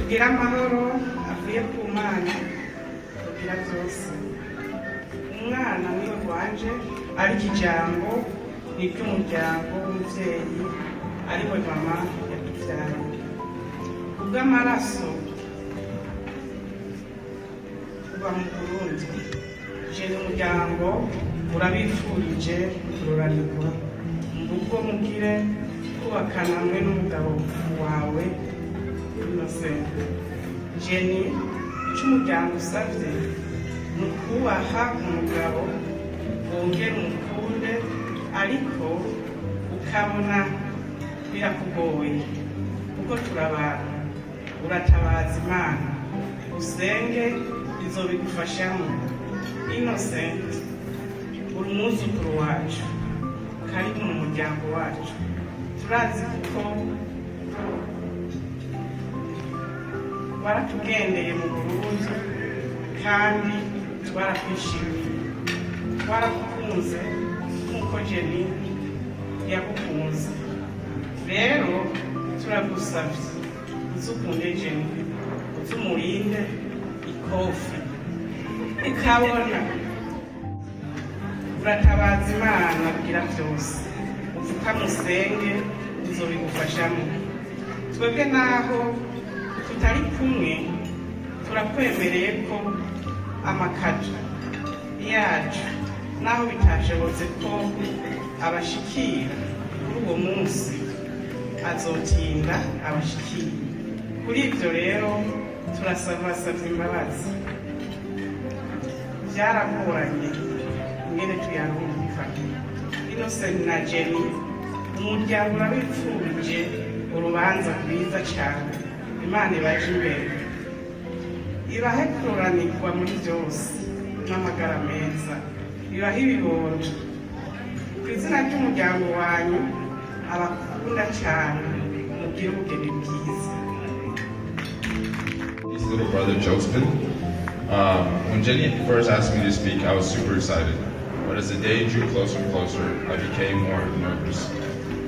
Tugira amahoro avuye ku Mana tugira byose. Umwana niwe rwanje, ariko ijambo ni iry'umuryango w'umubyeyi ari we mama yatubyaye. Kubw'amaraso kuva mu Burundi, je n'umuryango urabifurije kuroranirwa mu rugo, mugire kubakana hamwe n'umugabo wawe Innocent. Jenny, icyo umuryango usabye ni ukubaha umugabo, wongere umukunde, ariko ukabona birakugoye kuko turabana. Uratabaza Imana, usenge izobigufashamo. Innocent, uri umwuzukuru wacu, karibu mu muryango wacu. Turazi kuko waratugendeye mu Burundi kandi twarakwishimiye, twaragukunze nk'uko Jenny yagukunze. Rero turagusabye uzukunde Jenny, uzumurinde ikofi, ukabona uratabaza Imana kugira byose, ufukamusenge izobigufashamo. Twebwe naho tutari kumwe, turakwemereye ko amakaja yacu naho bitashobotse ko abashikira kuri uwo munsi, azotinda abashikira. Kuri ibyo rero turasabasabye imbabazi, byaragoranye ingene tuyarumvikana. Innocent na Jenny, umuryango urabipfurije urubanza rwiza cyane. Imana ibaje imbere, ibahe kuroranirwa muri byose n'amagara meza, ibahe ibibondo. Ku izina ry'umuryango wanyu abakunda cyane, mugire ubugeni bwiza. His little brother Joseph. When Jenny first asked me to speak, I was super excited. But as the day drew closer and closer, I became more nervous.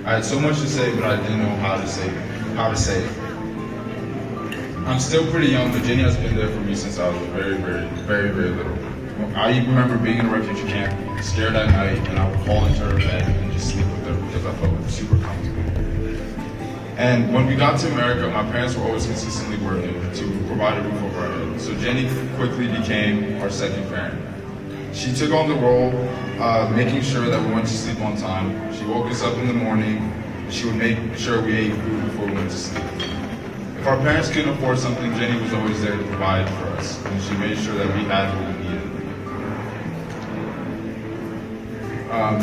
I had so much to say, but I didn't know how to say it. I'm still pretty young, but Jenny has been there for me since I was very little. I even remember being in a refugee camp, scared at night, and I would fall into her bed and just sleep with her because I felt super comfortable. And when we got to America, my parents were always consistently working to provide a roof over our head. So Jenny quickly became our second parent. She took on the role of making sure that we went to sleep on time. She woke us up in the morning. She would make sure we ate food before we went to sleep. If our parents couldn't afford something, Jenny was always there to provide for us, and she made sure that we had what we needed.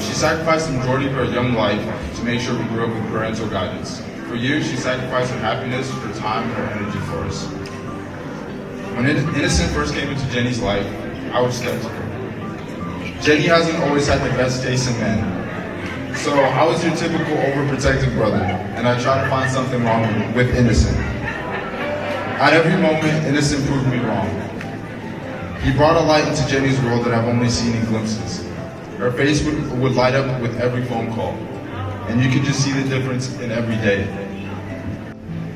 She sacrificed the majority of her young life to make sure we grew up with parental guidance. For years, she sacrificed her happiness, her time, and her energy for us. When Innocent first came into Jenny's life, I was skeptical. Jenny hasn't always had the best taste in men. So I was your typical overprotective brother, and I tried to find something wrong with Innocent. At every moment, Innocent proved me wrong. He brought a light into Jenny's world that I've only seen in glimpses. Her face would light up with every phone call, and you could just see the difference in every day.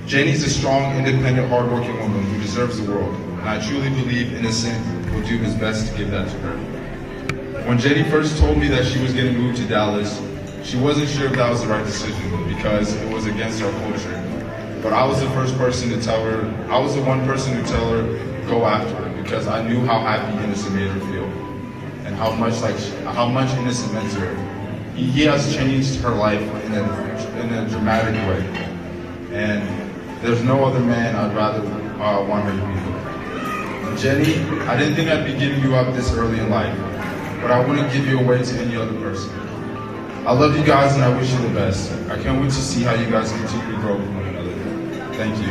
Jenny's a strong, independent, hardworking woman who deserves the world, and I truly believe Innocent will do his best to give that to her. When Jenny first told me that she was getting moved to Dallas, she wasn't sure if that was the right decision because it was against our culture. But I was the first person to tell her, I was the one person to tell her, go after her, because I knew how happy Innocent made her feel and how much Innocent meant to her. He has changed her life in a dramatic way. And there's no other man I'd rather want her to be with. Jenny, I didn't think I'd be giving you up this early in life, but I wouldn't give you away to any other person. I love you guys and I wish you the best. I can't wait to see how you guys continue to grow with one another. Thank you.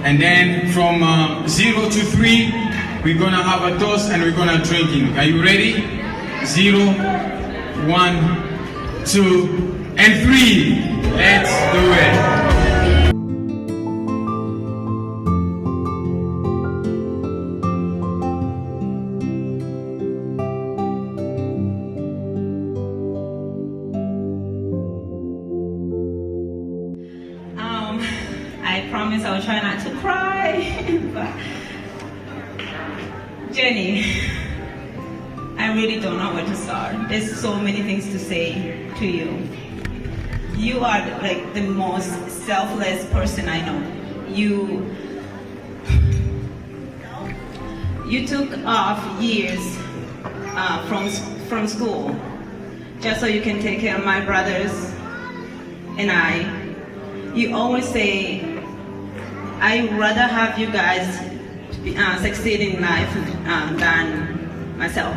And then from 0 to 3, we're gonna have a toast and we're gonna drinking. Are you ready? 0, 1, 2, and 3. Let's do it. promise I will try not to cry. But Jenny, I really don't know where to start. There's so many things to say to you. You are like the most selfless person I know. You took off years from school just so you can take care of my brothers and I. You always say, I'd rather have you guys succeed in life than myself.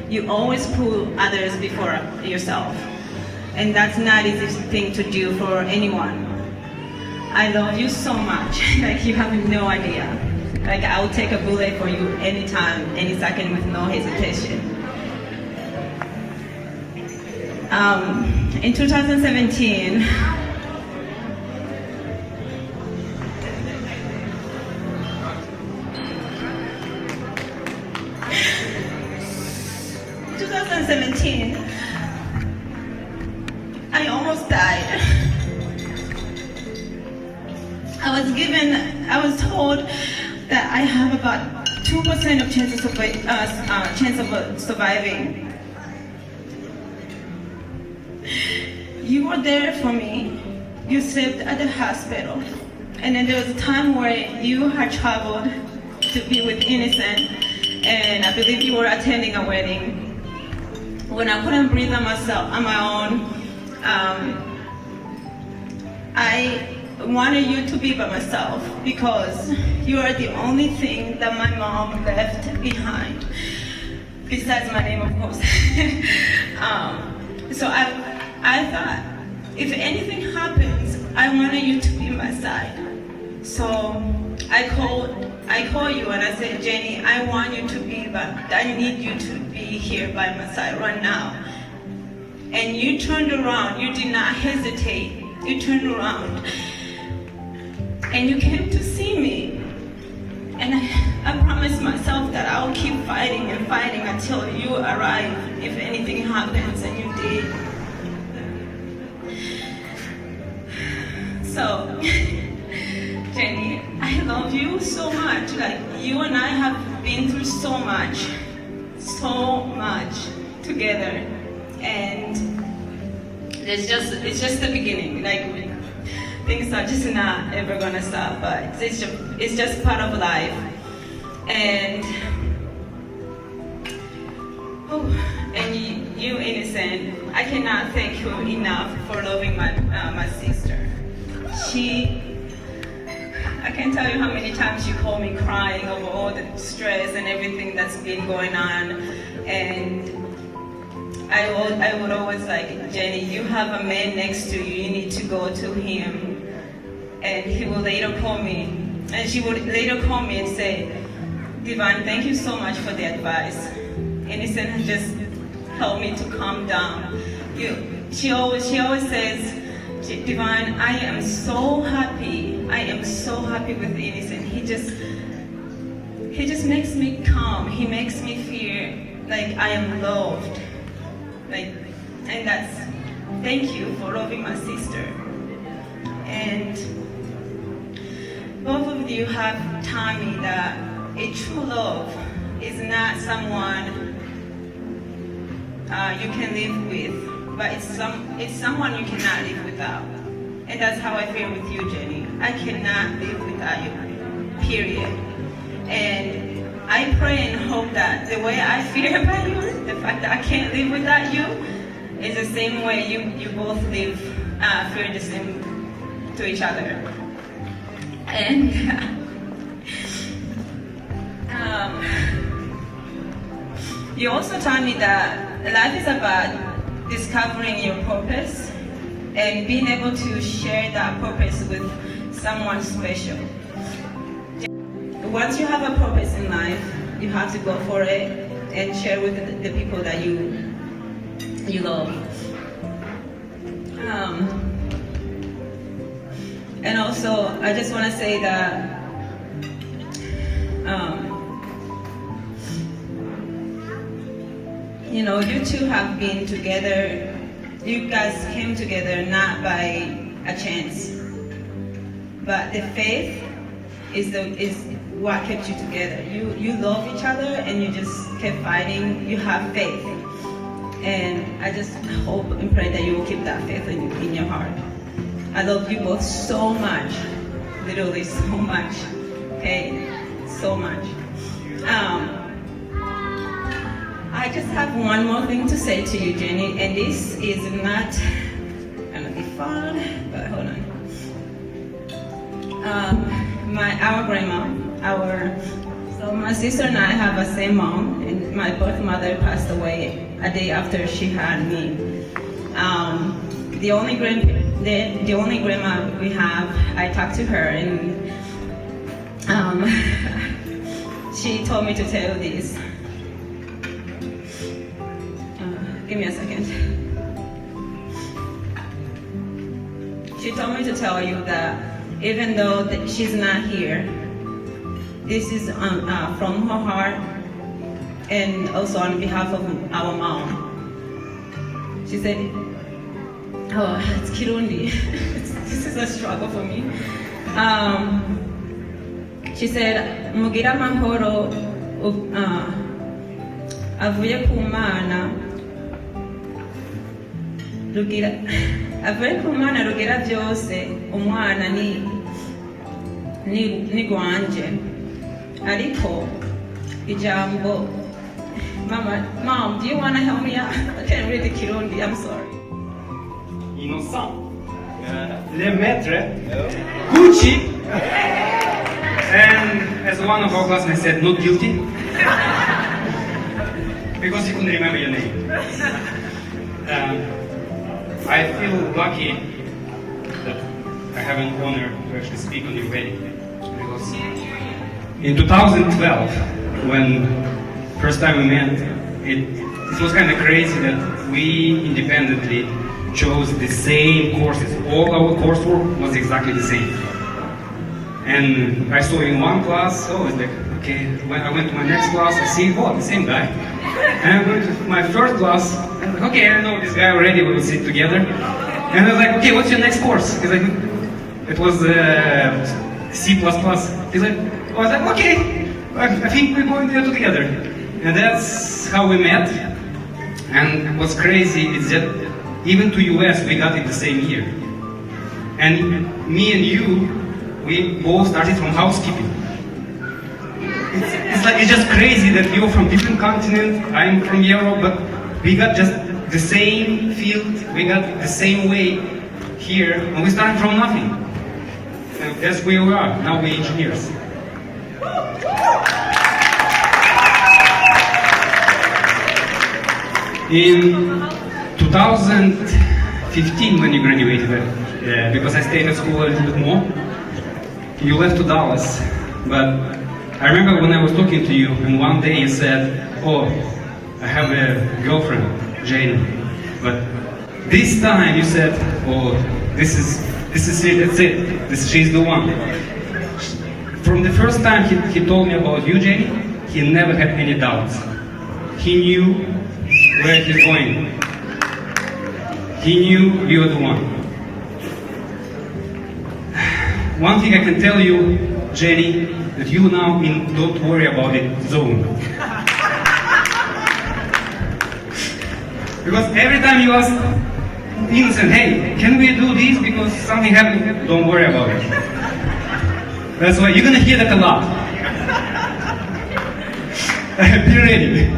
You always put others before yourself. And that's not an easy thing to do for anyone. I love you so much, like you have no idea. Like I will take a bullet for you anytime, any second with no hesitation. In 2017, I almost died. I was told that I have about 2% of chance of surviving. You were there for me. You slept at the hospital. And then there was a time where you had traveled to be with Innocent, and I believe you were attending a wedding. When I couldn't breathe on my own, I wanted you to be by myself because you are the only thing that my mom left behind, besides my name, of course. So I thought, if anything happens, I wanted you to be my side. So I called you and I said, Jenny, I want you to be, but I need you to be here by my side right now. And you turned around, you did not hesitate, you turned around. And you came to see me. And I promised myself that I will keep fighting and fighting until you arrive, if anything happens, and you did. So, Jenny, I love you so much. Like, you and I have been through so much together. And it's just the beginning. Like, things are just not ever gonna stop, but it's just part of life. And you Innocent, I cannot thank you enough for loving my sister. I can't tell you how many times you call me crying over all the stress and everything that's been going on, and I would always like, Jenny, you have a man next to you, you need to go to him. And he will later call me, and she would later call me and say, Divine, thank you so much for the advice. Innocent has just helped me to calm down. She always says, Divine, I am so happy with Innocent. He just makes me calm. He makes me feel like I am loved. And that's, thank you for loving my sister. And both of you have taught me that a true love is not someone you can live with, but it's someone you cannot live without. And that's how I feel with you, Jenny. I cannot live without you, period. And I pray and hope that the way I feel about you, the fact that I can't live without you, is the same way you both feel the same to each other. And you also taught me that life is about discovering your purpose and being able to share that purpose with someone special. Once you have a purpose in life, you have to go for it and share with the people that you love. And also, I just want to say that you two have been together. You guys came together not by a chance. but the faith is what kept you together. You love each other and you just kept fighting. You have faith. And I just hope and pray that you will keep that faith in your heart. I love you both so much, literally so much, okay? So much. I just have one more thing to say to you, Jenny, and this is not gonna be fun, but hold on. Our grandma, so my sister and I have the same mom, and my birth mother passed away a day after she had me. The only grandma we have, I talked to her, and she told me to tell you this. Give me a second. She told me to tell you that even though she's not here, this is from her heart and also on behalf of our mom. She said, oh, it's Kirundi. This is a struggle for me. She said, Mugira mahoro avuye ku Mana rugira byose umwana ni gwanje ariko ijambo mom, do you want to help me out? I can't read the Kirundi, I'm sorry. Innocent, Le Maître, Gucci, and as one of our classmates said, not guilty, because he couldn't remember your name. I feel lucky that I have an honor to actually speak on your wedding, because in 2012, when first time we met, it was kind of crazy that we independently chose the same courses. All our coursework was exactly the same. And I saw in one class, oh, it's like, okay, when I went to my next class, I see, oh, the same guy. And I went to my first class, and like, okay, I know this guy already, we will sit together. And I was like, okay, what's your next course? He's like, it was C++. He's like, oh, I was like, okay, I think we're going there together. And that's how we met. And what's crazy is that even to US, we got it the same year. And me and you, we both started from housekeeping. It's just crazy that you're from different continents, I'm from Europe, but we got just the same field, we got the same way here, and we started from nothing. And that's where we are, now we're engineers. In 2015, when you graduated, because I stayed at school a little bit more, you left to Dallas, but I remember when I was talking to you, and one day you said, oh, I have a girlfriend, Jane, but this time you said, oh, this is it, that's it, she's the one. From the first time he told me about you, Jane, he never had any doubts. He knew where he's going. He knew you were the one. One thing I can tell you, Jenny, that you now in don't worry about it zone. Because every time you ask innocent, hey, can we do this because something happened? Don't worry about it. That's why you're gonna hear that a lot. Be ready.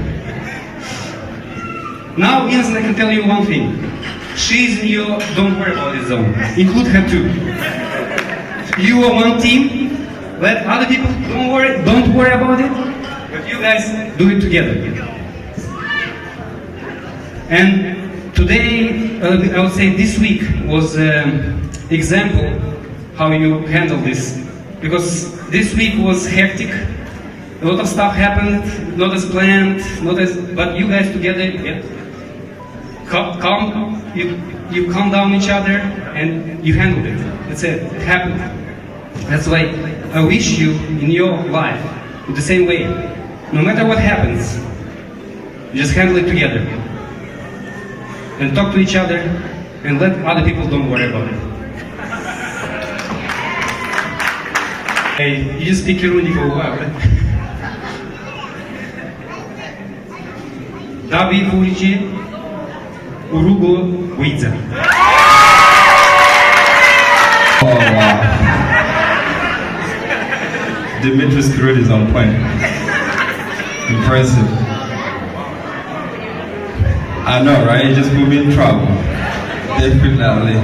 Now, innocent, I can tell you one thing. She's in your don't worry about it zone. Include her too. You are one team. Let other people don't worry about it. But you guys do it together. And today, I would say this week was an example how you handle this. Because this week was hectic. A lot of stuff happened, not as planned, but you guys together, yeah, you calm down each other and you handled it. That's it. It happened. That's why I wish you in your life in the same way. No matter what happens, you just handle it together. And talk to each other and let other people don't worry about it. Hey, you speak Kirundi for a while, right? Ndabifurije urugo rwiza. Oh wow. Dimitri's spirit is on point. Impressive. I know, right? You just put me in trouble. Definitely.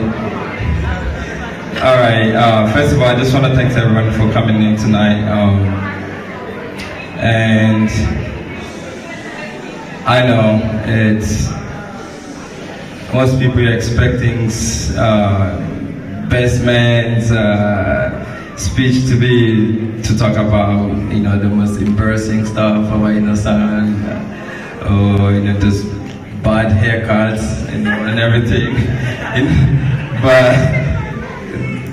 All right. First of all, I just want to thank everyone for coming in tonight. And I know it's most people are expecting best man's speech to talk about the most embarrassing stuff about son or just bad haircuts and everything, but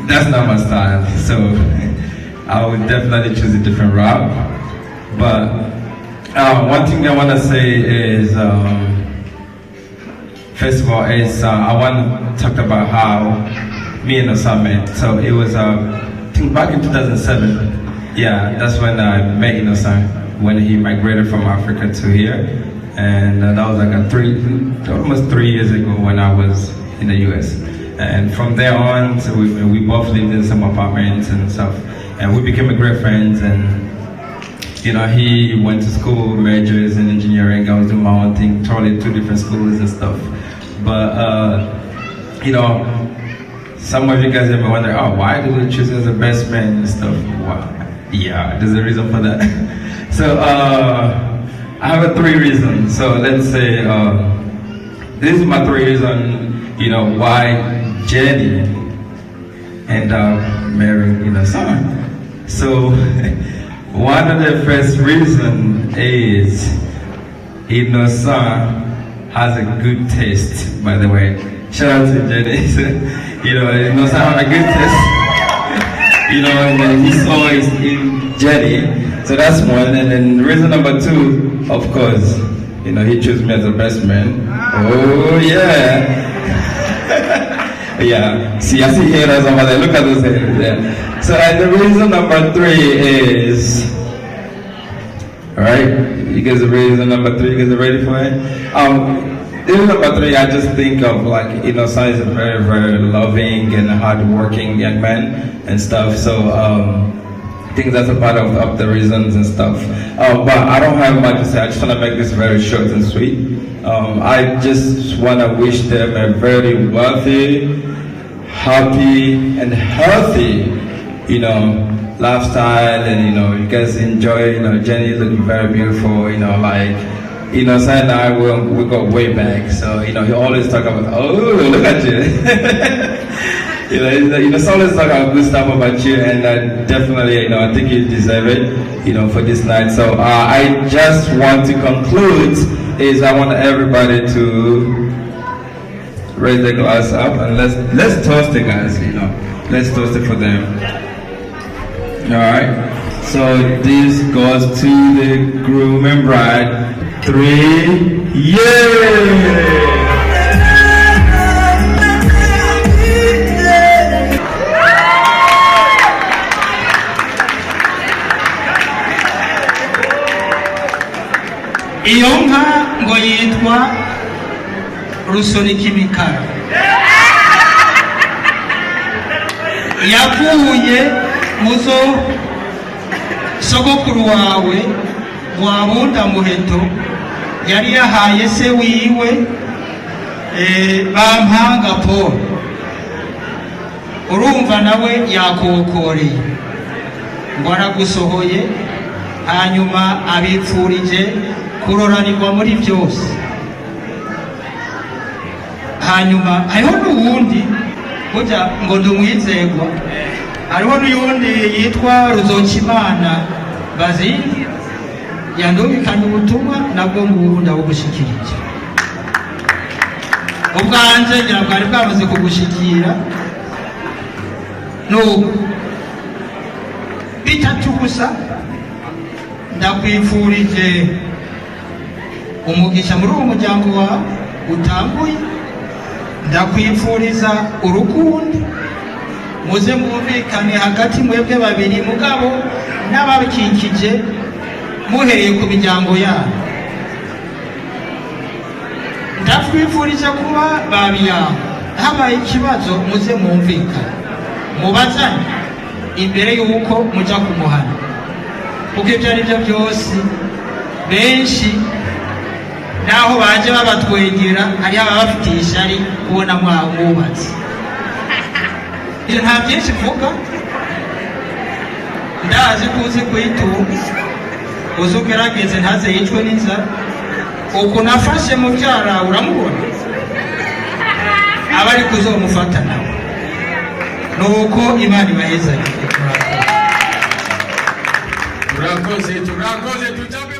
that's not my style. So I would definitely choose a different route. But one thing I want to say is, first of all, is I want to talk about how me and Osama met. So it was I think back in 2007. Yeah, that's when I met Osama, when he migrated from Africa to here. And that was like almost 3 years ago when I was in the US. And from there on, so we both lived in some apartments and stuff. And we became great friends. And he went to school, majors in engineering. I was doing my own thing, totally two different schools and stuff. But some of you guys ever wonder, oh, why did you choose as a best man and stuff? Wow. Yeah, there's a reason for that. So I have 3 reasons. So let's say this is my 3 reasons, why Jenny ended up marrying son. So one of the first reasons is son has a good taste, by the way. Shout out to Jenny. Son has a good taste. And he saw it in Jenny. So that's one. And then reason number 2, of course, he chose me as the best man. Oh yeah. Yeah. See, I see haters over there. Look at those haters. Yeah. So and the reason number 3 is, all right. You guys are reason number 3. You guys are ready for it? Reason number 3, I just think of son is a very, very loving and hardworking young man and stuff. So I think that's a part of the reasons and stuff. But I don't have much to say. I just want to make this very short and sweet. I just want to wish them a very wealthy, happy, and healthy, lifestyle. And you guys enjoy. Jenny looking very beautiful. Sai and I we go way back. So he always talk about, oh, look at you. He's always talk about good stuff about you, and definitely, I think you deserve it, for this night. So I just want to conclude is I want everybody to raise their glass up and let's toast the guys, let's toast it for them. All right. So this goes to the groom and bride. 3 years. Iyo nka ngo yitwa Rusonikimikara, yavuye muzo sogokuru wawe Mwabunda Muheto yari yahaye se wiwe Bampanga Paul. Urumva nawe yakokoreye ngo aragusohoye, hanyuma abipfurije kuroranirwa muri byose. Hanyuma hariho n'uwundi burya ngo ndumwizegwa, hariho n'uwundi yitwa Ruzokimana Bazili, yandumikanye ubutumwa nabwo ngubu ndabugushikirije. Ubwanje ngira bwari bwamaze kugushikira nuko bitatu gusa. Ndakwifurije umugisha muri uwo muryango wawe utanguye, ndakwifuriza urukundo, muze mwumvikane hagati mwebwe babiri mugabo n'ababikikije muhereye ku miryango yabo. Ndabifurije kuba babiyaho, habaye ikibazo muze mwumvikane mubazanye imbere y'uko mujya kumuhana, kuko ibyo ari byo byose benshi naho baje babatwegera hari ababafitiye ishyari kubona mwubatse. Iyo nta byinshi mvuga, ndazi ko uzi kuyitunga, uzi ugerageze ntaze yicwe n'inzara. Uku nafashe mubyara uramubona, aba ari kuzomufata nawe, nuko Imana ibaheza. Turakoze tutabe.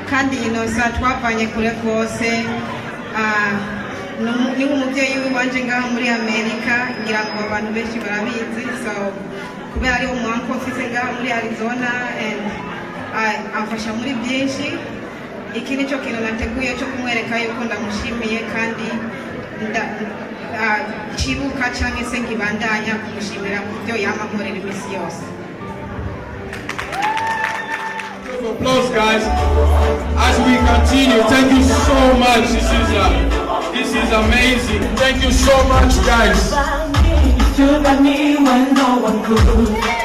kandi inosa twavanye kure kose ni umubyeyi wanje ngaha muri Amerika, ngira ngo abantu benshi barabizi. So kubera ari umuhanko mfise ngaha muri Arizona and amfasha muri byinshi. Iki nico kintu nateguye cyo kumwereka yuko ndamushimiye kandi kibuka canke se ngibandanya kumushimira kubyo yamankorera imisi yose. Applause, guys. As we continue, thank you so much. This is amazing. Thank you so much, guys. You got me when no one could.